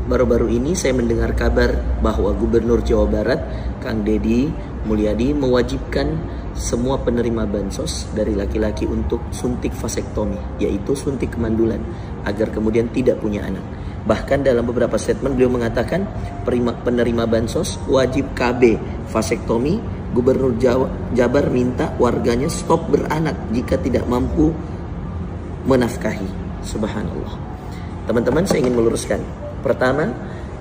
baru-baru ini saya mendengar kabar bahwa Gubernur Jawa Barat, Kang Deddy Mulyadi, mewajibkan semua penerima bansos dari laki-laki untuk suntik vasektomi, yaitu suntik kemandulan, agar kemudian tidak punya anak. Bahkan dalam beberapa statement beliau mengatakan penerima bansos wajib KB vasektomi. Gubernur Jabar minta warganya stop beranak jika tidak mampu menafkahi. Subhanallah. Teman-teman, saya ingin meluruskan. Pertama,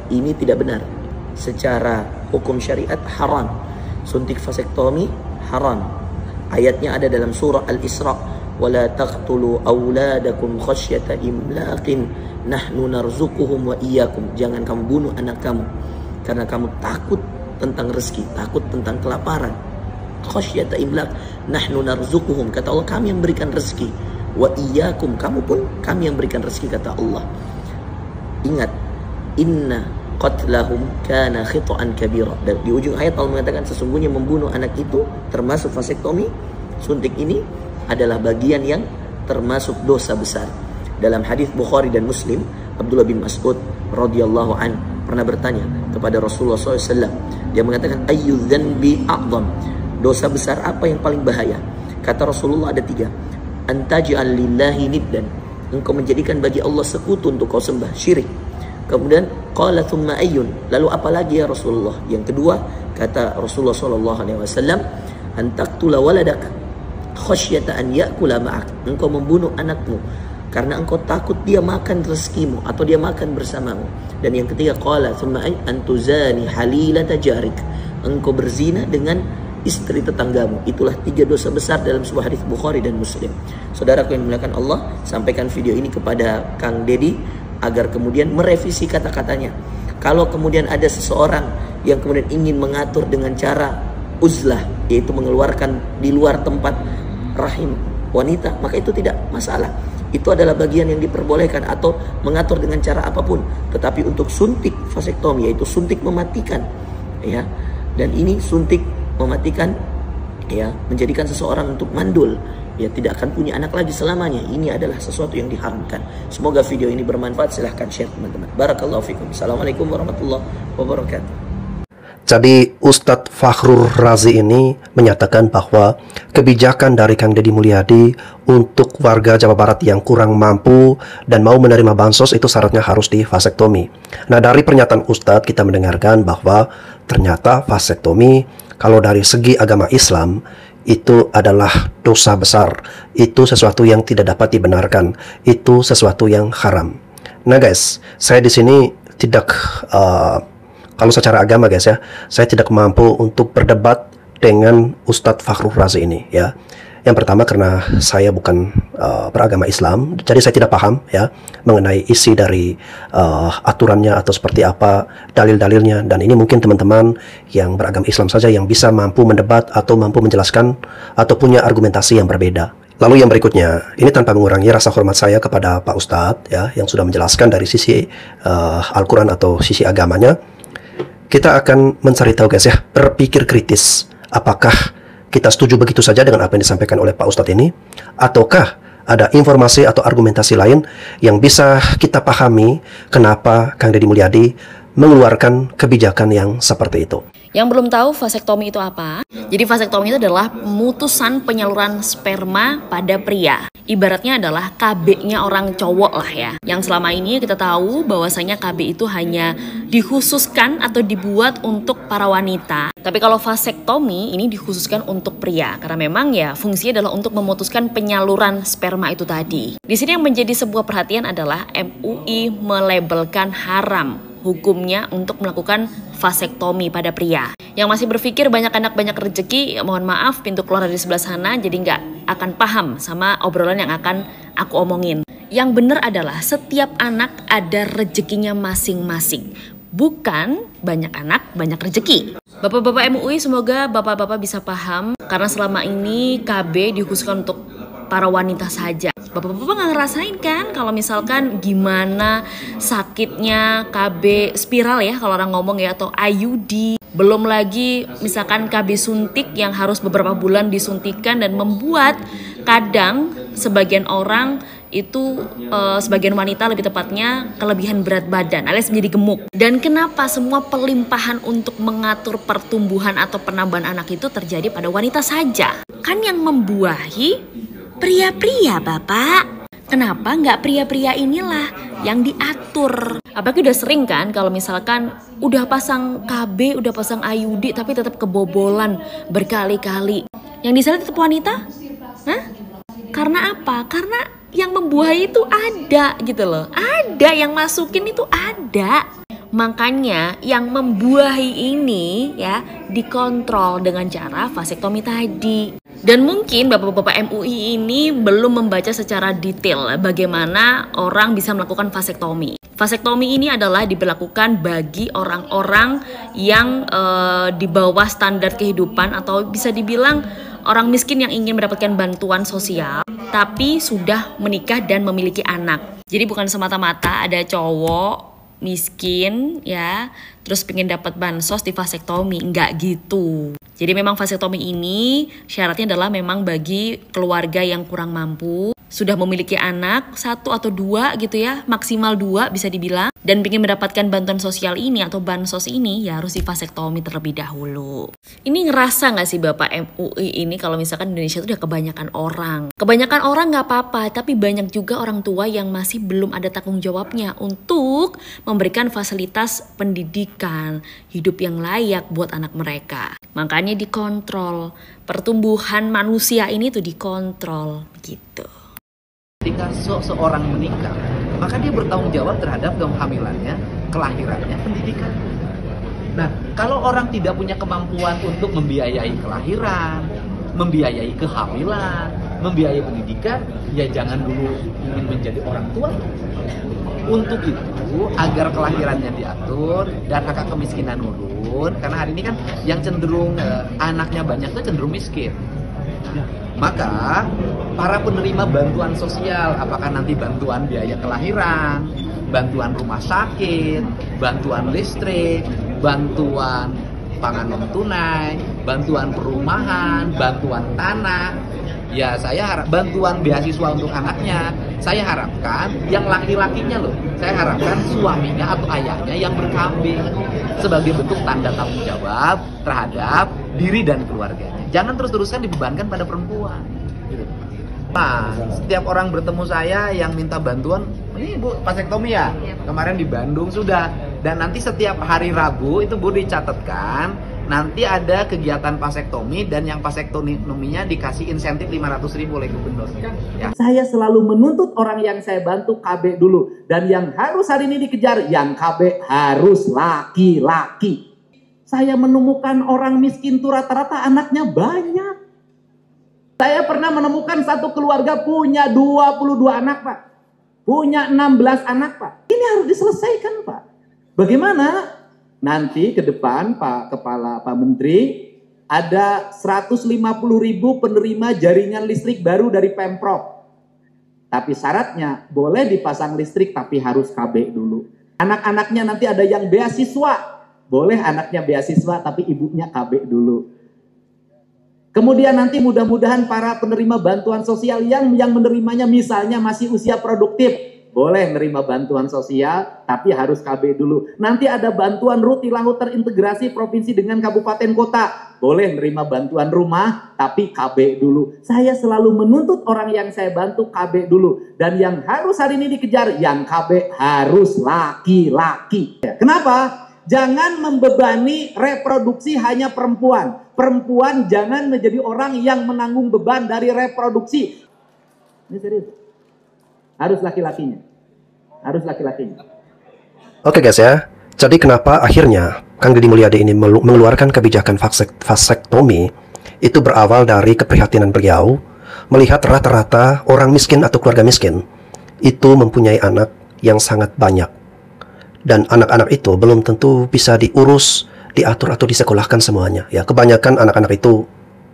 ini tidak benar. Secara hukum syariat haram. Suntik vasektomi haram. Ayatnya ada dalam surah Al-Isra. Wala taqtulu awladakum khasyata imlaqin nahnu narzuquhum wa iyyakum. Jangan kamu bunuh anak kamu karena kamu takut tentang rezeki, takut tentang kelaparan. Khasyata imlaq nahnu narzuquhum, kata Allah, kami yang berikan rezeki. Wa iyyakum, kamu pun kami yang berikan rezeki, kata Allah. Ingat, inna qatlahum kana khita'an kabira. Dan di ujung ayat Allah mengatakan sesungguhnya membunuh anak itu termasuk vasektomi, suntik ini adalah bagian yang termasuk dosa besar. Dalam hadis Bukhari dan Muslim, Abdullah bin Mas'ud radhiyallahu an pernah bertanya kepada Rasulullah SAW. Dia mengatakan, ayyu dzanbi a'dzam, dosa besar apa yang paling bahaya? Kata Rasulullah ada 3. Antaj'al lillahi niddan, engkau menjadikan bagi Allah sekutu untuk kau sembah, syirik. Kemudian qala thumma ayyun, lalu apa lagi ya Rasulullah? Yang kedua, kata Rasulullah sallallahu alaihi wasallam, antaqtula waladaka khasyata an ya'kula ma'ak, engkau membunuh anakmu karena engkau takut dia makan rezekimu atau dia makan bersamamu. Dan yang ketiga, qala thumma antuzani halilata jarik, engkau berzina dengan istri tetanggamu. Itulah 3 dosa besar dalam sebuah hadis Bukhari dan Muslim. Saudaraku yang dimuliakan Allah, sampaikan video ini kepada Kang Deddy agar kemudian merevisi kata-katanya. Kalau kemudian ada seseorang yang kemudian ingin mengatur dengan cara uzlah, yaitu mengeluarkan di luar tempat rahim wanita, maka itu tidak masalah. Itu adalah bagian yang diperbolehkan, atau mengatur dengan cara apapun. Tetapi untuk suntik vasektomi, yaitu suntik mematikan, ya, dan ini suntik mematikan, ya, menjadikan seseorang untuk mandul, ya, tidak akan punya anak lagi selamanya. Ini adalah sesuatu yang diharamkan. Semoga video ini bermanfaat. Silahkan share, teman-teman. Barakallahu fikum. Assalamualaikum warahmatullahi wabarakatuh. Jadi Ustadz Fakhrul Razi ini menyatakan bahwa kebijakan dari Kang Deddy Mulyadi untuk warga Jawa Barat yang kurang mampu dan mau menerima bansos itu syaratnya harus di vasektomi. Nah, dari pernyataan Ustadz kita mendengarkan bahwa ternyata vasektomi kalau dari segi agama Islam itu adalah dosa besar. Itu sesuatu yang tidak dapat dibenarkan. Itu sesuatu yang haram. Nah guys, saya di sini tidak kalau secara agama guys ya, saya tidak mampu untuk berdebat dengan Ustadz Fakhrul Razi ini ya. Yang pertama karena saya bukan beragama Islam, jadi saya tidak paham ya mengenai isi dari aturannya atau seperti apa dalil-dalilnya. Dan ini mungkin teman-teman yang beragama Islam saja yang bisa mampu mendebat atau mampu menjelaskan atau punya argumentasi yang berbeda. Lalu yang berikutnya, ini tanpa mengurangi rasa hormat saya kepada Pak Ustadz ya yang sudah menjelaskan dari sisi Al-Quran atau sisi agamanya. Kita akan mencari tahu guys ya, berpikir kritis. Apakah kita setuju begitu saja dengan apa yang disampaikan oleh Pak Ustadz ini? Ataukah ada informasi atau argumentasi lain yang bisa kita pahami kenapa Kang Deddy Mulyadi mengeluarkan kebijakan yang seperti itu? Yang belum tahu vasektomi itu apa? Jadi vasektomi itu adalah pemutusan penyaluran sperma pada pria. Ibaratnya adalah KB-nya orang cowok lah ya. Yang selama ini kita tahu bahwasanya KB itu hanya dikhususkan atau dibuat untuk para wanita. Tapi kalau vasektomi ini dikhususkan untuk pria. Karena memang ya fungsinya adalah untuk memutuskan penyaluran sperma itu tadi. Di sini yang menjadi sebuah perhatian adalah MUI melabelkan haram hukumnya untuk melakukan vasektomi pada pria. Yang masih berpikir banyak anak banyak rezeki, mohon maaf, pintu keluar dari sebelah sana, jadi nggak akan paham sama obrolan yang akan aku omongin. Yang benar adalah setiap anak ada rezekinya masing-masing. Bukan banyak anak, banyak rezeki. Bapak-bapak MUI, semoga bapak-bapak bisa paham, karena selama ini KB dikhususkan untuk para wanita saja. Bapak-bapak nggak ngerasain kan kalau misalkan gimana sakitnya KB spiral ya kalau orang ngomong ya, atau IUD. Belum lagi misalkan KB suntik yang harus beberapa bulan disuntikan dan membuat kadang sebagian orang itu sebagian wanita lebih tepatnya kelebihan berat badan alias menjadi gemuk. Dan kenapa semua pelimpahan untuk mengatur pertumbuhan atau penambahan anak itu terjadi pada wanita saja? Kan yang membuahi pria-pria, Bapak. Kenapa nggak pria-pria inilah yang diatur? Apalagi udah sering kan kalau misalkan udah pasang KB, udah pasang IUD tapi tetap kebobolan berkali-kali. Yang disalin tetap wanita? Hah? Karena apa? Karena yang membuahi itu ada gitu loh. Ada yang masukin itu ada. Makanya yang membuahi ini ya dikontrol dengan cara vasektomi tadi. Dan mungkin bapak-bapak MUI ini belum membaca secara detail bagaimana orang bisa melakukan vasektomi. Vasektomi ini adalah diberlakukan bagi orang-orang yang di bawah standar kehidupan atau bisa dibilang orang miskin yang ingin mendapatkan bantuan sosial tapi sudah menikah dan memiliki anak. Jadi bukan semata-mata ada cowok miskin ya terus pengen dapat bansos di vasektomi, enggak gitu. Jadi memang vasektomi ini syaratnya adalah memang bagi keluarga yang kurang mampu, sudah memiliki anak 1 atau 2 gitu ya, maksimal 2 bisa dibilang, dan ingin mendapatkan bantuan sosial ini atau bansos ini ya harus di vasektomi terlebih dahulu. Ini ngerasa nggak sih Bapak MUI ini kalau misalkan Indonesia itu udah kebanyakan orang? Kebanyakan orang nggak apa-apa, tapi banyak juga orang tua yang masih belum ada tanggung jawabnya untuk memberikan fasilitas pendidikan, hidup yang layak buat anak mereka. Makanya dikontrol, pertumbuhan manusia ini tuh dikontrol gitu. Ketika seorang menikah, maka dia bertanggung jawab terhadap kehamilannya, kelahirannya, pendidikan. Nah, kalau orang tidak punya kemampuan untuk membiayai kelahiran, membiayai kehamilan, membiayai pendidikan, ya jangan dulu ingin menjadi orang tua. Untuk itu, agar kelahirannya diatur dan angka kemiskinan turun, karena hari ini kan yang cenderung anaknya banyak itu cenderung miskin. Maka para penerima bantuan sosial, apakah nanti bantuan biaya kelahiran, bantuan rumah sakit, bantuan listrik, bantuan pangan non tunai, bantuan perumahan, bantuan tanah, ya saya harap bantuan beasiswa untuk anaknya, saya harapkan yang laki-lakinya loh, saya harapkan suaminya atau ayahnya yang berkambing sebagai bentuk tanda tanggung jawab terhadap diri dan keluarganya. Jangan terus-terusan dibebankan pada perempuan. Gitu. Nah, setiap orang bertemu saya yang minta bantuan, ini Bu vasektomi ya? Kemarin di Bandung sudah. Dan nanti setiap hari Rabu itu Bu dicatatkan, nanti ada kegiatan vasektomi dan yang vasektominya dikasih insentif 500.000 oleh gubernur. Ya. Saya selalu menuntut orang yang saya bantu KB dulu. Dan yang harus hari ini dikejar, yang KB harus laki-laki. Saya menemukan orang miskin itu rata-rata anaknya banyak. Saya pernah menemukan satu keluarga punya 22 anak, Pak. Punya 16 anak, Pak. Ini harus diselesaikan, Pak. Bagaimana? Nanti ke depan, Pak Kepala, Pak Menteri, ada 150.000 penerima jaringan listrik baru dari Pemprov. Tapi syaratnya boleh dipasang listrik tapi harus KB dulu. Anak-anaknya nanti ada yang beasiswa. Boleh anaknya beasiswa tapi ibunya KB dulu. Kemudian nanti mudah-mudahan para penerima bantuan sosial yang menerimanya misalnya masih usia produktif, boleh menerima bantuan sosial tapi harus KB dulu. Nanti ada bantuan rutilahu terintegrasi provinsi dengan kabupaten kota, boleh menerima bantuan rumah tapi KB dulu. Saya selalu menuntut orang yang saya bantu KB dulu. Dan yang harus hari ini dikejar, yang KB harus laki-laki. Kenapa? Jangan membebani reproduksi hanya perempuan. Perempuan jangan menjadi orang yang menanggung beban dari reproduksi. Ini serius. Harus laki-lakinya. Harus laki-lakinya. Oke guys ya. Jadi kenapa akhirnya Kang Deddy Mulyadi ini mengeluarkan kebijakan vasektomi? Itu berawal dari keprihatinan beliau melihat rata-rata orang miskin atau keluarga miskin itu mempunyai anak yang sangat banyak. Dan anak-anak itu belum tentu bisa diurus, diatur atau disekolahkan semuanya. Ya, kebanyakan anak-anak itu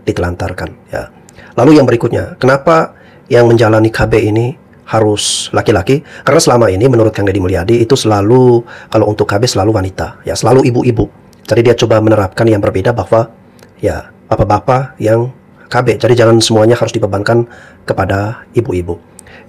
ditelantarkan. Ya. Lalu yang berikutnya, kenapa yang menjalani KB ini harus laki-laki? Karena selama ini menurut Kang Deddy Mulyadi itu selalu, kalau untuk KB selalu wanita, ya selalu ibu-ibu. Jadi dia coba menerapkan yang berbeda bahwa ya bapak-bapak yang KB. Jadi jangan semuanya harus dibebankan kepada ibu-ibu.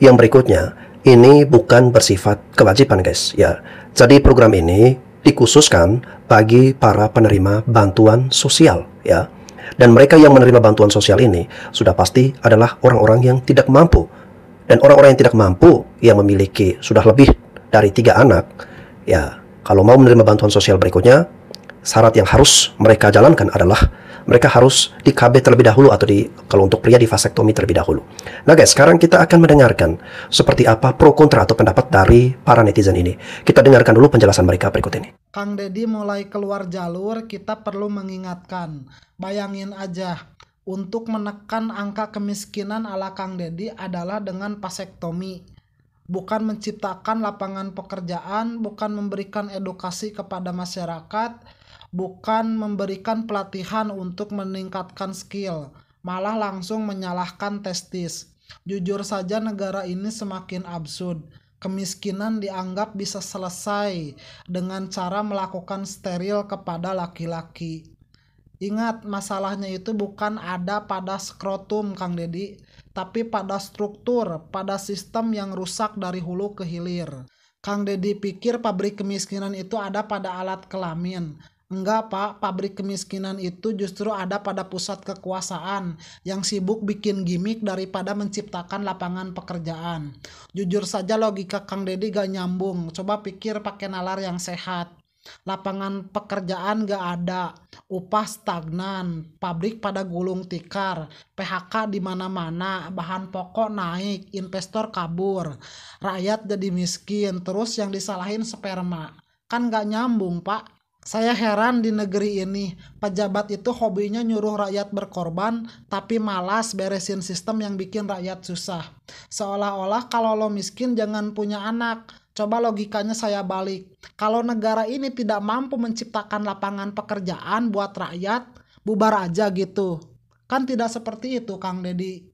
Yang berikutnya, ini bukan bersifat kewajiban guys ya. Jadi program ini dikhususkan bagi para penerima bantuan sosial ya. Dan mereka yang menerima bantuan sosial ini sudah pasti adalah orang-orang yang tidak mampu. Dan orang-orang yang tidak mampu yang memiliki sudah lebih dari 3 anak ya, kalau mau menerima bantuan sosial berikutnya, syarat yang harus mereka jalankan adalah mereka harus di KB terlebih dahulu, atau kalau untuk pria di vasektomi terlebih dahulu. Nah guys, sekarang kita akan mendengarkan seperti apa pro kontra atau pendapat dari para netizen ini. Kita dengarkan dulu penjelasan mereka berikut ini. Kang Deddy mulai keluar jalur, kita perlu mengingatkan. Bayangin aja, untuk menekan angka kemiskinan ala Kang Deddy adalah dengan vasektomi. Bukan menciptakan lapangan pekerjaan, bukan memberikan edukasi kepada masyarakat, bukan memberikan pelatihan untuk meningkatkan skill, malah langsung menyalahkan testis. Jujur saja negara ini semakin absurd. Kemiskinan dianggap bisa selesai dengan cara melakukan steril kepada laki-laki. Ingat, masalahnya itu bukan ada pada skrotum Kang Deddy, tapi pada struktur, pada sistem yang rusak dari hulu ke hilir. Kang Deddy pikir pabrik kemiskinan itu ada pada alat kelamin. Enggak Pak, pabrik kemiskinan itu justru ada pada pusat kekuasaan yang sibuk bikin gimmick daripada menciptakan lapangan pekerjaan. Jujur saja logika Kang Deddy gak nyambung, coba pikir pakai nalar yang sehat. Lapangan pekerjaan gak ada, upah stagnan, pabrik pada gulung tikar, PHK di mana-mana, bahan pokok naik, investor kabur, rakyat jadi miskin, terus yang disalahin sperma. Kan gak nyambung Pak. Saya heran di negeri ini, pejabat itu hobinya nyuruh rakyat berkorban, tapi malas beresin sistem yang bikin rakyat susah. Seolah-olah kalau lo miskin jangan punya anak. Coba logikanya saya balik. Kalau negara ini tidak mampu menciptakan lapangan pekerjaan buat rakyat, bubar aja gitu. Kan tidak seperti itu Kang Deddy.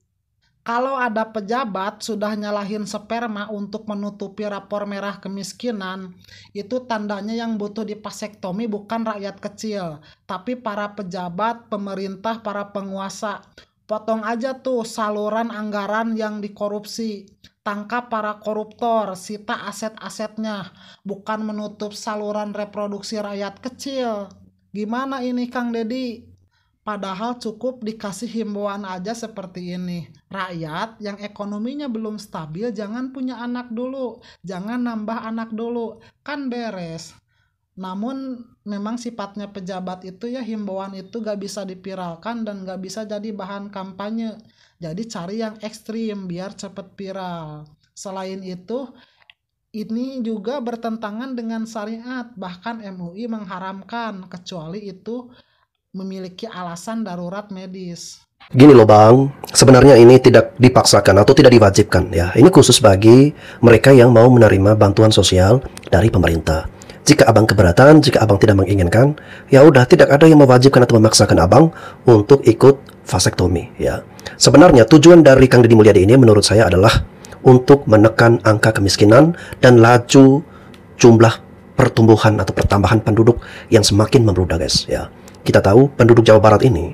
Kalau ada pejabat sudah nyalahin sperma untuk menutupi rapor merah kemiskinan, itu tandanya yang butuh divasektomi bukan rakyat kecil, tapi para pejabat, pemerintah, para penguasa. Potong aja tuh saluran anggaran yang dikorupsi. Tangkap para koruptor, sita aset-asetnya, bukan menutup saluran reproduksi rakyat kecil. Gimana ini Kang Deddy? Padahal cukup dikasih himbauan aja seperti ini. Rakyat yang ekonominya belum stabil jangan punya anak dulu. Jangan nambah anak dulu. Kan beres. Namun memang sifatnya pejabat itu ya, himbauan itu gak bisa dipiralkan dan gak bisa jadi bahan kampanye. Jadi cari yang ekstrim biar cepet viral. Selain itu, ini juga bertentangan dengan syariat. Bahkan MUI mengharamkan, kecuali itu memiliki alasan darurat medis. Gini loh Bang, sebenarnya ini tidak dipaksakan atau tidak diwajibkan ya. Ini khusus bagi mereka yang mau menerima bantuan sosial dari pemerintah. Jika Abang keberatan, jika Abang tidak menginginkan, ya udah, tidak ada yang mewajibkan atau memaksakan Abang untuk ikut vasektomi ya. Sebenarnya tujuan dari Kang Deddy Mulyadi ini menurut saya adalah untuk menekan angka kemiskinan dan laju jumlah pertumbuhan atau pertambahan penduduk yang semakin membludak guys ya. Kita tahu penduduk Jawa Barat ini,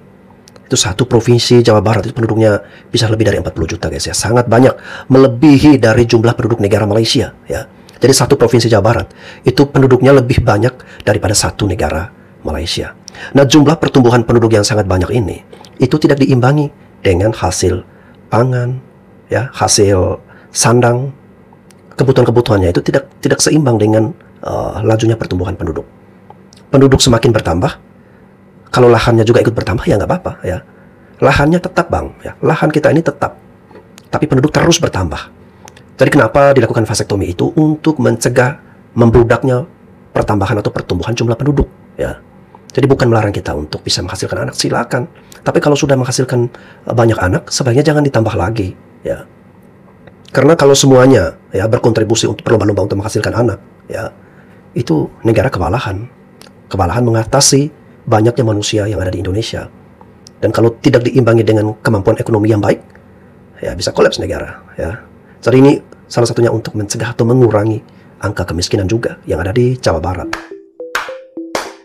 itu satu provinsi Jawa Barat itu penduduknya bisa lebih dari 40 juta guys ya. Sangat banyak, melebihi dari jumlah penduduk negara Malaysia ya. Jadi satu provinsi Jawa Barat itu penduduknya lebih banyak daripada satu negara Malaysia. Nah, jumlah pertumbuhan penduduk yang sangat banyak ini itu tidak diimbangi dengan hasil pangan ya, hasil sandang, kebutuhan-kebutuhannya itu tidak seimbang dengan lajunya pertumbuhan penduduk. Penduduk semakin bertambah, kalau lahannya juga ikut bertambah ya nggak apa-apa ya. Lahannya tetap Bang ya, lahan kita ini tetap, tapi penduduk terus bertambah. Jadi kenapa dilakukan vasektomi itu? Untuk mencegah membludaknya pertambahan atau pertumbuhan jumlah penduduk ya. Jadi bukan melarang kita untuk bisa menghasilkan anak, silakan. Tapi kalau sudah menghasilkan banyak anak, sebaiknya jangan ditambah lagi ya. Karena kalau semuanya ya berkontribusi untuk berlomba-lomba untuk menghasilkan anak ya, itu negara kewalahan mengatasi banyaknya manusia yang ada di Indonesia. Dan kalau tidak diimbangi dengan kemampuan ekonomi yang baik, ya bisa kolaps negara ya. Jadi ini salah satunya untuk mencegah atau mengurangi angka kemiskinan juga yang ada di Jawa Barat.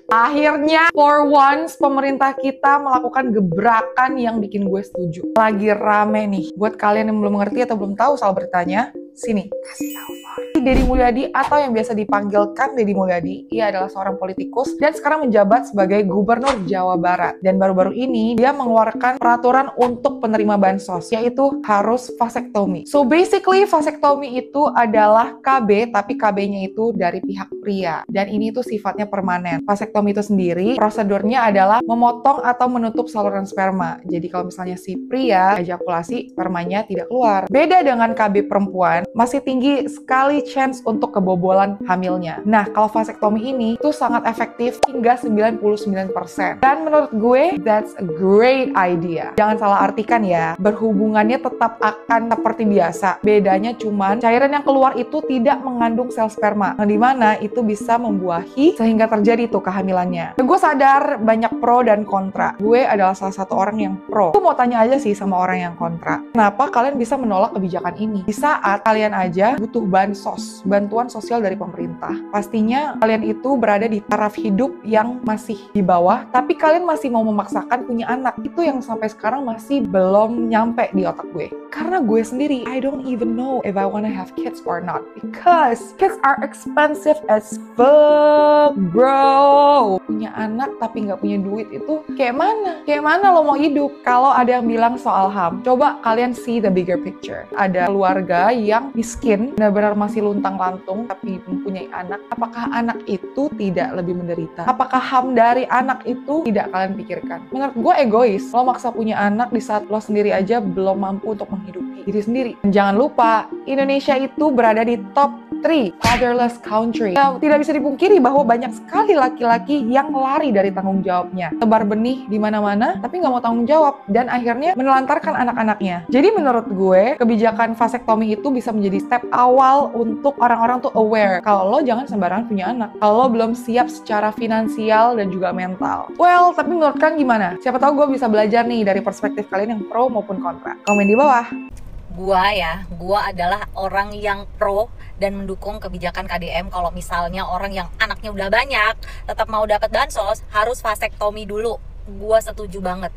Akhirnya, for once, pemerintah kita melakukan gebrakan yang bikin gue setuju. Lagi rame nih. Buat kalian yang belum mengerti atau belum tahu soal beritanya, sini, kasih tahu. Deddy Mulyadi atau yang biasa dipanggil Kang Deddy Mulyadi, ia adalah seorang politikus dan sekarang menjabat sebagai Gubernur Jawa Barat. Dan baru-baru ini dia mengeluarkan peraturan untuk penerima bansos, yaitu harus vasektomi. So basically vasektomi itu adalah KB, tapi KB-nya itu dari pihak pria. Dan ini tuh sifatnya permanen. Vasektomi itu sendiri, prosedurnya adalah memotong atau menutup saluran sperma. Jadi kalau misalnya si pria ejakulasi, spermanya tidak keluar. Beda dengan KB perempuan, masih tinggi sekali chance untuk kebobolan hamilnya. Nah, kalau vasektomi ini tuh sangat efektif hingga 99%. Dan menurut gue, that's a great idea. Jangan salah artikan ya, berhubungannya tetap akan seperti biasa. Bedanya cuman cairan yang keluar itu tidak mengandung sel sperma, yang dimana itu bisa membuahi sehingga terjadi tuh kehamilannya. Gue sadar banyak pro dan kontra. Gue adalah salah satu orang yang pro. Gue mau tanya aja sih sama orang yang kontra. Kenapa kalian bisa menolak kebijakan ini? Di saat kalian aja butuh bansos, bantuan sosial dari pemerintah. Pastinya kalian itu berada di taraf hidup yang masih di bawah, tapi kalian masih mau memaksakan punya anak. Itu yang sampai sekarang masih belum nyampe di otak gue. Karena gue sendiri, I don't even know if I wanna have kids or not. Because kids are expensive as fuck, bro. Punya anak tapi nggak punya duit itu kayak mana? Kayak mana lo mau hidup? Kalau ada yang bilang soal HAM, coba kalian see the bigger picture. Ada keluarga yang miskin, benar-benar masih luntang-lantung tapi mempunyai anak. Apakah anak itu tidak lebih menderita? Apakah HAM dari anak itu tidak kalian pikirkan? Menurut gue egois. Lo maksa punya anak di saat lo sendiri aja belum mampu untuk menghidupi diri sendiri. Dan jangan lupa, Indonesia itu berada di top 3 fatherless country. Nah, tidak bisa dipungkiri bahwa banyak sekali laki-laki yang lari dari tanggung jawabnya. Tebar benih di mana-mana tapi nggak mau tanggung jawab dan akhirnya menelantarkan anak-anaknya. Jadi menurut gue, kebijakan vasektomi itu bisa menjadi step awal untuk orang-orang tuh aware kalau lo jangan sembarangan punya anak. Kalau lo belum siap secara finansial dan juga mental. Well, tapi menurut kalian gimana? Siapa tahu gue bisa belajar nih dari perspektif kalian yang pro maupun kontra. Komen di bawah. Gua adalah orang yang pro dan mendukung kebijakan KDM kalau misalnya orang yang anaknya udah banyak tetap mau dapat bansos harus vasektomi dulu. Gua setuju banget.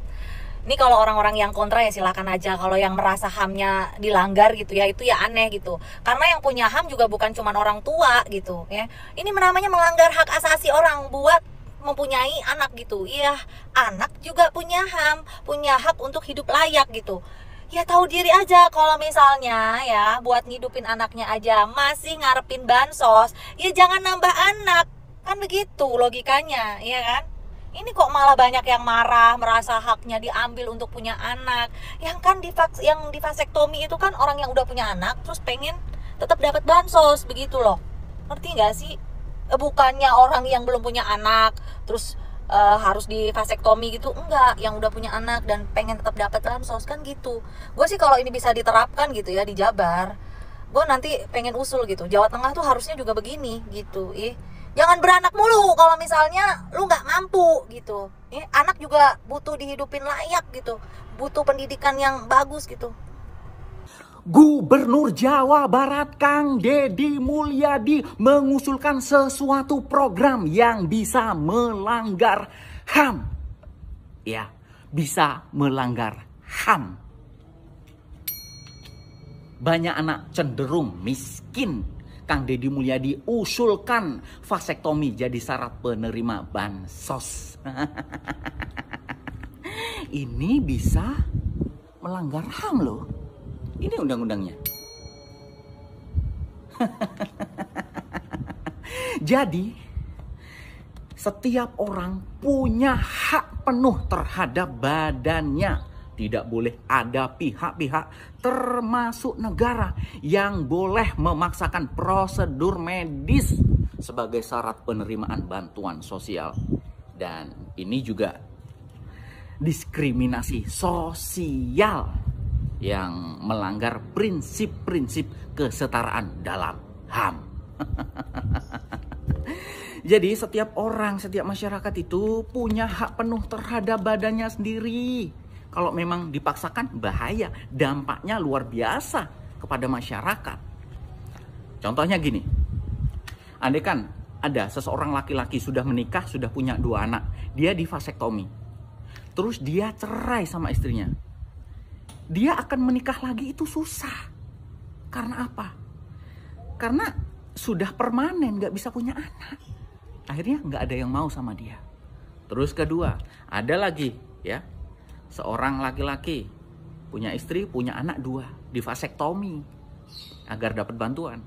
Ini kalau orang-orang yang kontra ya silakan aja. Kalau yang merasa HAM-nya dilanggar gitu ya, itu ya aneh gitu. Karena yang punya HAM juga bukan cuma orang tua gitu ya. Ini namanya melanggar hak asasi orang buat mempunyai anak gitu. Iya, anak juga punya HAM, punya hak untuk hidup layak gitu. Ya tahu diri aja kalau misalnya ya buat ngidupin anaknya aja masih ngarepin bansos, ya jangan nambah anak. Kan begitu logikanya, ya kan? Ini kok malah banyak yang marah, merasa haknya diambil untuk punya anak. Yang kan yang di vasektomi itu kan orang yang udah punya anak terus pengen tetap dapat bansos, begitu loh. Ngerti nggak sih? Bukannya orang yang belum punya anak terus harus di vasektomi gitu, enggak, yang udah punya anak dan pengen tetap dapat bansos kan gitu. Gue sih kalau ini bisa diterapkan gitu ya di Jabar, gue nanti pengen usul gitu. Jawa Tengah tuh harusnya juga begini gitu. Jangan beranak mulu kalau misalnya lu nggak mampu gitu. Anak juga butuh dihidupin layak gitu, butuh pendidikan yang bagus gitu. Gubernur Jawa Barat Kang Deddy Mulyadi mengusulkan sesuatu program yang bisa melanggar HAM. Ya, bisa melanggar HAM. Banyak anak cenderung miskin. Kang Deddy Mulyadi usulkan vasektomi jadi syarat penerima bansos. Ini bisa melanggar HAM loh. Ini undang-undangnya. Jadi, setiap orang punya hak penuh terhadap badannya. Tidak boleh ada pihak-pihak termasuk negara yang boleh memaksakan prosedur medis sebagai syarat penerimaan bantuan sosial. Dan ini juga diskriminasi sosial yang melanggar prinsip-prinsip kesetaraan dalam HAM. Jadi setiap orang, setiap masyarakat itu punya hak penuh terhadap badannya sendiri. Kalau memang dipaksakan bahaya, dampaknya luar biasa kepada masyarakat. Contohnya gini, andai kan ada seseorang laki-laki sudah menikah, sudah punya 2 anak, dia di vasektomi, terus dia cerai sama istrinya, dia akan menikah lagi itu susah. Karena apa? Karena sudah permanen gak bisa punya anak. Akhirnya gak ada yang mau sama dia. Terus kedua, ada lagi ya, seorang laki-laki punya istri, punya anak 2, di vasektomi agar dapat bantuan.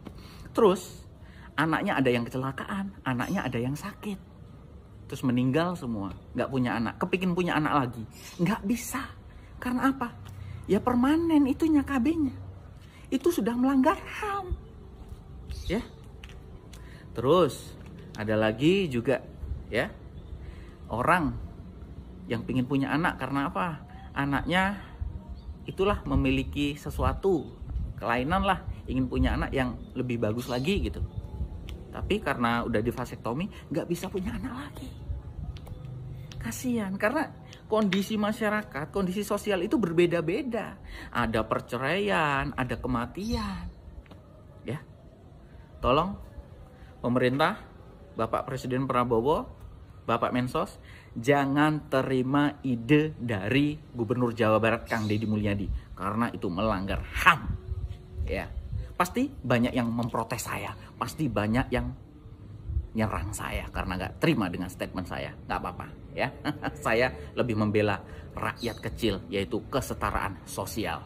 Terus anaknya ada yang kecelakaan, anaknya ada yang sakit, terus meninggal semua, nggak punya anak, kepingin punya anak lagi, nggak bisa. Karena apa? Ya permanen itunya KB-nya, itu sudah melanggar HAM, ya. Terus ada lagi juga ya, orang yang pingin punya anak karena apa? Anaknya itulah memiliki sesuatu kelainan lah, ingin punya anak yang lebih bagus lagi gitu. Tapi karena udah di vasektomi nggak bisa punya anak lagi. Kasihan, karena kondisi masyarakat, kondisi sosial itu berbeda-beda. Ada perceraian, ada kematian. Ya. Tolong pemerintah, Bapak Presiden Prabowo, Bapak Mensos, jangan terima ide dari Gubernur Jawa Barat Kang Deddy Mulyadi, karena itu melanggar HAM. Ya, pasti banyak yang memprotes saya, pasti banyak yang nyerang saya karena nggak terima dengan statement saya. Nggak apa-apa ya. Saya lebih membela rakyat kecil, yaitu kesetaraan sosial.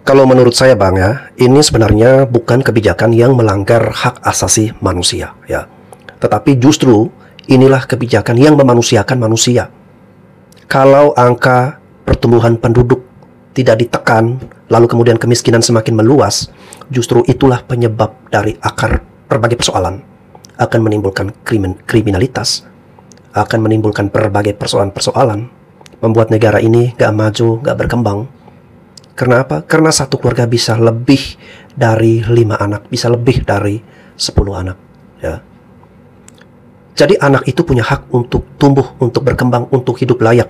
Kalau menurut saya Bang ya, ini sebenarnya bukan kebijakan yang melanggar hak asasi manusia ya. Tetapi justru inilah kebijakan yang memanusiakan manusia. Kalau angka pertumbuhan penduduk tidak ditekan, lalu kemudian kemiskinan semakin meluas, justru itulah penyebab dari akar berbagai persoalan. Akan menimbulkan kriminalitas, akan menimbulkan berbagai persoalan-persoalan, membuat negara ini gak maju, gak berkembang. Karena apa? Karena satu keluarga bisa lebih dari 5 anak, bisa lebih dari 10 anak. Ya. Jadi anak itu punya hak untuk tumbuh, untuk berkembang, untuk hidup layak.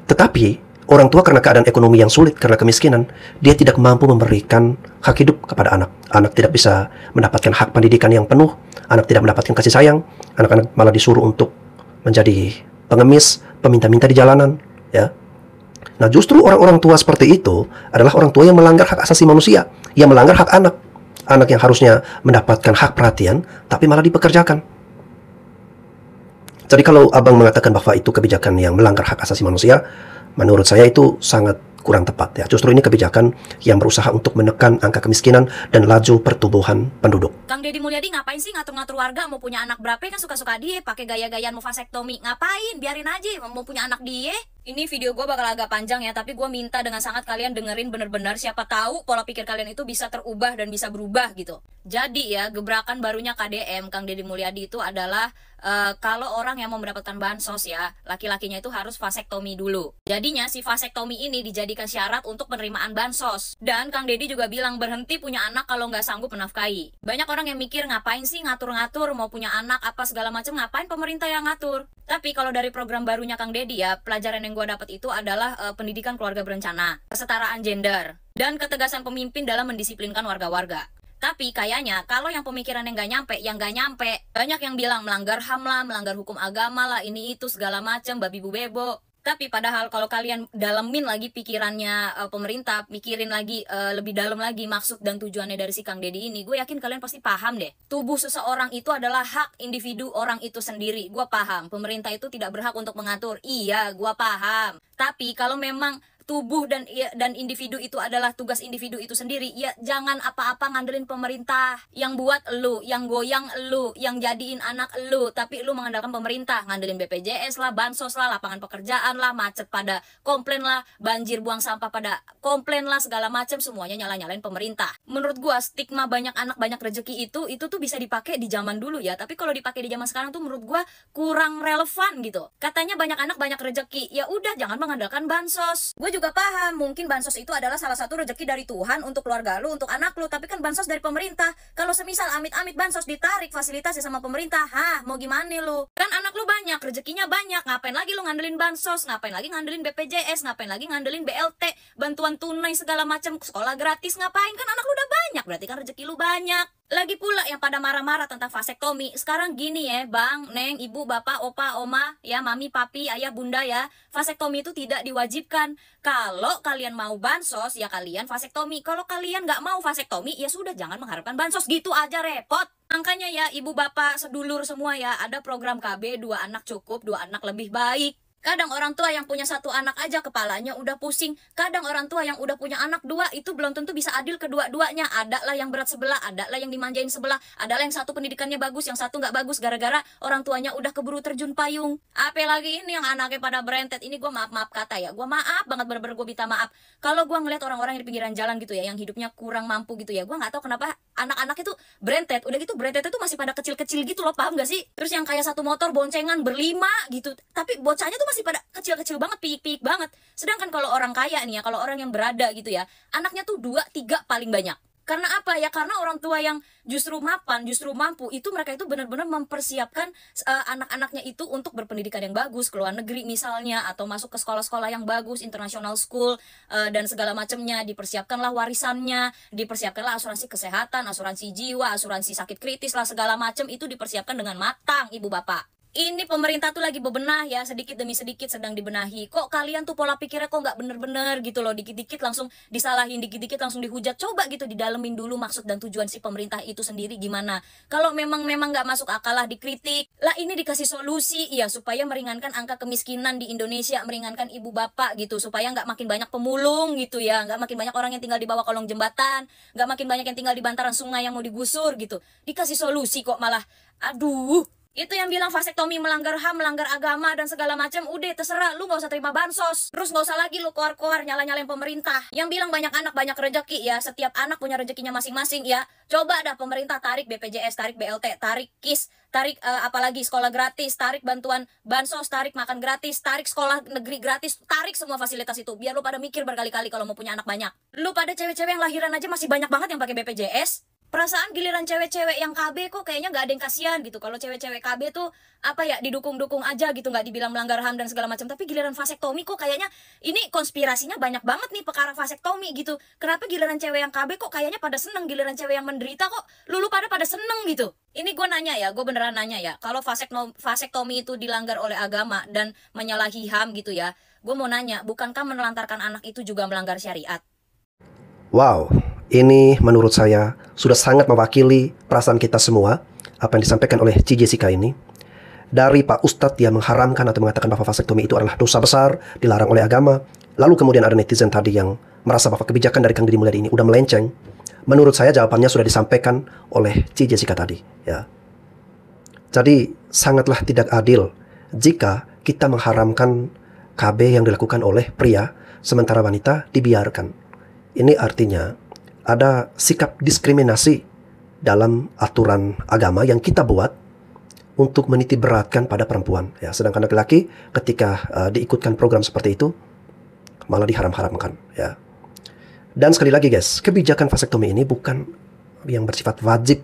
Tetapi orang tua karena keadaan ekonomi yang sulit, karena kemiskinan, dia tidak mampu memberikan hak hidup kepada anak. Anak tidak bisa mendapatkan hak pendidikan yang penuh, anak tidak mendapatkan kasih sayang, anak-anak malah disuruh untuk menjadi pengemis, peminta-minta di jalanan. Ya. Nah justru orang-orang tua seperti itu adalah orang tua yang melanggar hak asasi manusia, yang melanggar hak anak. Anak yang harusnya mendapatkan hak perhatian, tapi malah dipekerjakan. Jadi kalau abang mengatakan bahwa itu kebijakan yang melanggar hak asasi manusia, menurut saya itu sangat kurang tepat ya. Justru ini kebijakan yang berusaha untuk menekan angka kemiskinan dan laju pertumbuhan penduduk. Kang Deddy Mulyadi ngapain sih ngatur-ngatur warga mau punya anak berapa, kan suka-suka dia pakai gaya-gayaan mau vasektomi. Ngapain? Biarin aja mau punya anak dia. Ini video gue bakal agak panjang ya, tapi gue minta dengan sangat kalian dengerin bener-bener, siapa tahu pola pikir kalian itu bisa terubah dan bisa berubah gitu. Jadi ya, gebrakan barunya KDM, Kang Deddy Mulyadi itu adalah kalau orang yang mau mendapatkan bansos ya, laki-lakinya itu harus vasektomi dulu. Jadinya si vasektomi ini dijadikan syarat untuk penerimaan bansos. Dan Kang Deddy juga bilang berhenti punya anak kalau nggak sanggup menafkahi. Banyak orang yang mikir ngapain sih ngatur-ngatur mau punya anak apa segala macam, ngapain pemerintah yang ngatur. Tapi kalau dari program barunya Kang Deddy ya, pelajaran yang gue dapat itu adalah pendidikan keluarga berencana, kesetaraan gender, dan ketegasan pemimpin dalam mendisiplinkan warga-warga. Tapi kayaknya kalau yang pemikiran yang gak nyampe, banyak yang bilang melanggar HAM lah, melanggar hukum agama lah, ini itu segala macam, babi bu bebo. Tapi padahal kalau kalian dalemin lagi pikirannya pemerintah, mikirin lagi lebih dalam lagi maksud dan tujuannya dari si Kang Deddy ini, gue yakin kalian pasti paham deh. Tubuh seseorang itu adalah hak individu orang itu sendiri. Gue paham, pemerintah itu tidak berhak untuk mengatur. Iya, gue paham. Tapi kalau memang tubuh dan individu itu adalah tugas individu itu sendiri, ya jangan apa-apa ngandelin pemerintah. Yang buat elu, yang goyang elu, yang jadiin anak elu, tapi elu mengandalkan pemerintah, ngandelin BPJS lah, bansos lah, lapangan pekerjaan lah, macet pada komplain lah, banjir buang sampah pada komplain lah, segala macam, semuanya nyala-nyalain pemerintah. Menurut gua stigma banyak anak banyak rezeki itu tuh bisa dipakai di zaman dulu ya, tapi kalau dipakai di zaman sekarang tuh menurut gua kurang relevan gitu. Katanya banyak anak banyak rezeki, ya udah jangan mengandalkan bansos. Gue juga paham, mungkin bansos itu adalah salah satu rezeki dari Tuhan untuk keluarga lu, untuk anak lu, tapi kan bansos dari pemerintah. Kalau semisal amit-amit bansos ditarik fasilitasnya sama pemerintah, mau gimana lu? Kan anak lu banyak, rezekinya banyak, ngapain lagi lu ngandelin bansos, ngapain lagi ngandelin BPJS, ngapain lagi ngandelin BLT, bantuan tunai segala macam, sekolah gratis, ngapain? Kan anak lu udah banyak, berarti kan rezeki lu banyak. Lagi pula yang pada marah-marah tentang vasektomi, sekarang gini ya bang, neng, ibu, bapak, opa, oma, ya mami, papi, ayah, bunda ya, vasektomi itu tidak diwajibkan. Kalau kalian mau bansos, ya kalian vasektomi. Kalau kalian nggak mau vasektomi, ya sudah jangan mengharapkan bansos, gitu aja repot. Makanya ya ibu, bapak, sedulur semua ya, ada program KB 2 anak cukup, 2 anak lebih baik. Kadang orang tua yang punya 1 anak aja kepalanya udah pusing. Kadang orang tua yang udah punya anak 2 itu belum tentu bisa adil kedua-duanya. Ada lah yang berat sebelah, ada lah yang dimanjain sebelah, ada lah yang satu pendidikannya bagus, yang satu nggak bagus gara-gara orang tuanya udah keburu terjun payung. Apalagi ini yang anaknya pada berentet. Ini gue maaf kata ya, gue maaf banget, bener-bener gue minta maaf. Kalau gue ngeliat orang-orang yang di pinggiran jalan gitu ya, yang hidupnya kurang mampu gitu ya, gue nggak tahu kenapa anak-anak itu berentet. Udah gitu berentet itu masih pada kecil-kecil gitu loh, paham gak sih? Terus yang kayak 1 motor boncengan berlima gitu, tapi bocahnya tuh masih pada kecil-kecil banget, piik-piik banget. Sedangkan kalau orang kaya nih ya, kalau orang yang berada gitu ya, anaknya tuh 2, 3 paling banyak. Karena apa ya? Karena orang tua yang justru mapan, justru mampu, itu mereka itu benar-benar mempersiapkan anak-anaknya itu untuk berpendidikan yang bagus, ke luar negeri misalnya, atau masuk ke sekolah-sekolah yang bagus, international school, dan segala macamnya. Dipersiapkanlah warisannya, dipersiapkanlah asuransi kesehatan, asuransi jiwa, asuransi sakit kritis lah, segala macam itu dipersiapkan dengan matang, ibu bapak. Ini pemerintah tuh lagi bebenah ya, sedikit demi sedikit sedang dibenahi. Kok kalian tuh pola pikirnya kok nggak bener-bener gitu loh, dikit-dikit langsung disalahin, dikit-dikit langsung dihujat. Coba gitu didalemin dulu maksud dan tujuan si pemerintah itu sendiri gimana. Kalau memang nggak masuk akal lah dikritik. Lah ini dikasih solusi ya supaya meringankan angka kemiskinan di Indonesia, meringankan ibu bapak gitu, supaya nggak makin banyak pemulung gitu ya, nggak makin banyak orang yang tinggal di bawah kolong jembatan, nggak makin banyak yang tinggal di bantaran sungai yang mau digusur gitu. Dikasih solusi kok malah, aduh. Itu yang bilang vasektomi melanggar HAM, melanggar agama dan segala macam, udah terserah, lu nggak usah terima bansos. Terus nggak usah lagi lu keluar-keluar nyala-nyalain pemerintah. Yang bilang banyak anak banyak rezeki ya, setiap anak punya rezekinya masing-masing ya. Coba dah pemerintah tarik BPJS, tarik BLT, tarik KIS, tarik apalagi sekolah gratis, tarik bantuan bansos, tarik makan gratis, tarik sekolah negeri gratis, tarik semua fasilitas itu. Biar lu pada mikir berkali-kali kalau mau punya anak banyak. Lu pada cewek-cewek yang lahiran aja masih banyak banget yang pakai BPJS. Perasaan giliran cewek-cewek yang KB kok kayaknya nggak ada yang kasihan gitu. Kalau cewek-cewek KB tuh apa ya, didukung-dukung aja gitu, nggak dibilang melanggar HAM dan segala macam. Tapi giliran vasektomi kok kayaknya ini konspirasinya banyak banget nih perkara vasektomi gitu. Kenapa giliran cewek yang KB kok kayaknya pada seneng, giliran cewek yang menderita kok lulu pada seneng gitu. Ini gue nanya ya, gue beneran nanya ya. Kalau vasektomi itu dilanggar oleh agama dan menyalahi HAM gitu ya, gue mau nanya, bukankah menelantarkan anak itu juga melanggar syariat? Wow, ini menurut saya sudah sangat mewakili perasaan kita semua, apa yang disampaikan oleh Ci Jessica ini. Dari Pak Ustadz yang mengharamkan atau mengatakan bahwa vasektomi itu adalah dosa besar, dilarang oleh agama. Lalu kemudian ada netizen tadi yang merasa bahwa kebijakan dari Kang Deddy Mulyadi ini udah melenceng. Menurut saya jawabannya sudah disampaikan oleh Ci Jessica tadi. Ya. Jadi sangatlah tidak adil jika kita mengharamkan KB yang dilakukan oleh pria, sementara wanita dibiarkan. Ini artinya ada sikap diskriminasi dalam aturan agama yang kita buat untuk menitik beratkan pada perempuan. Ya, sedangkan laki-laki ketika diikutkan program seperti itu malah diharam-haramkan. Ya. Dan sekali lagi guys, kebijakan vasektomi ini bukan yang bersifat wajib.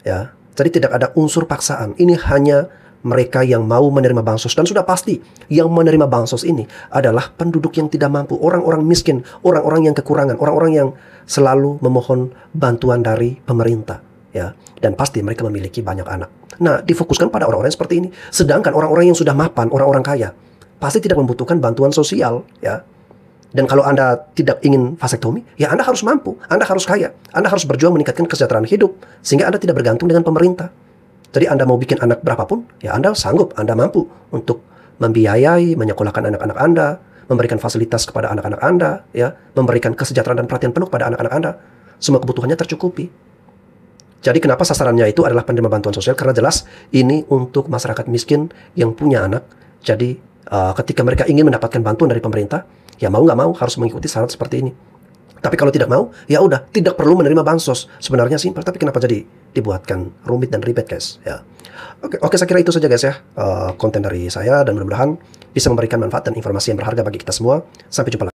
Ya, jadi tidak ada unsur paksaan. Ini hanya mereka yang mau menerima bansos, dan sudah pasti yang menerima bansos ini adalah penduduk yang tidak mampu, orang-orang miskin, orang-orang yang kekurangan, orang-orang yang selalu memohon bantuan dari pemerintah, ya. Dan pasti mereka memiliki banyak anak. Nah, difokuskan pada orang-orang seperti ini. Sedangkan orang-orang yang sudah mapan, orang-orang kaya, pasti tidak membutuhkan bantuan sosial, ya. Dan kalau Anda tidak ingin vasektomi, ya Anda harus mampu, Anda harus kaya, Anda harus berjuang meningkatkan kesejahteraan hidup, sehingga Anda tidak bergantung dengan pemerintah. Jadi Anda mau bikin anak berapapun, ya Anda sanggup, Anda mampu untuk membiayai, menyekolahkan anak-anak Anda, memberikan fasilitas kepada anak-anak Anda, ya, memberikan kesejahteraan dan perhatian penuh pada anak-anak Anda. Semua kebutuhannya tercukupi. Jadi kenapa sasarannya itu adalah penerima bantuan sosial? Karena jelas ini untuk masyarakat miskin yang punya anak. Jadi ketika mereka ingin mendapatkan bantuan dari pemerintah, ya mau nggak mau harus mengikuti syarat seperti ini. Tapi kalau tidak mau, ya udah, tidak perlu menerima bansos. Sebenarnya simpel, tapi kenapa jadi dibuatkan rumit dan ribet, guys? Ya. Oke, saya kira itu saja, guys, ya. Konten dari saya, dan mudah-mudahan bisa memberikan manfaat dan informasi yang berharga bagi kita semua. Sampai jumpa lagi.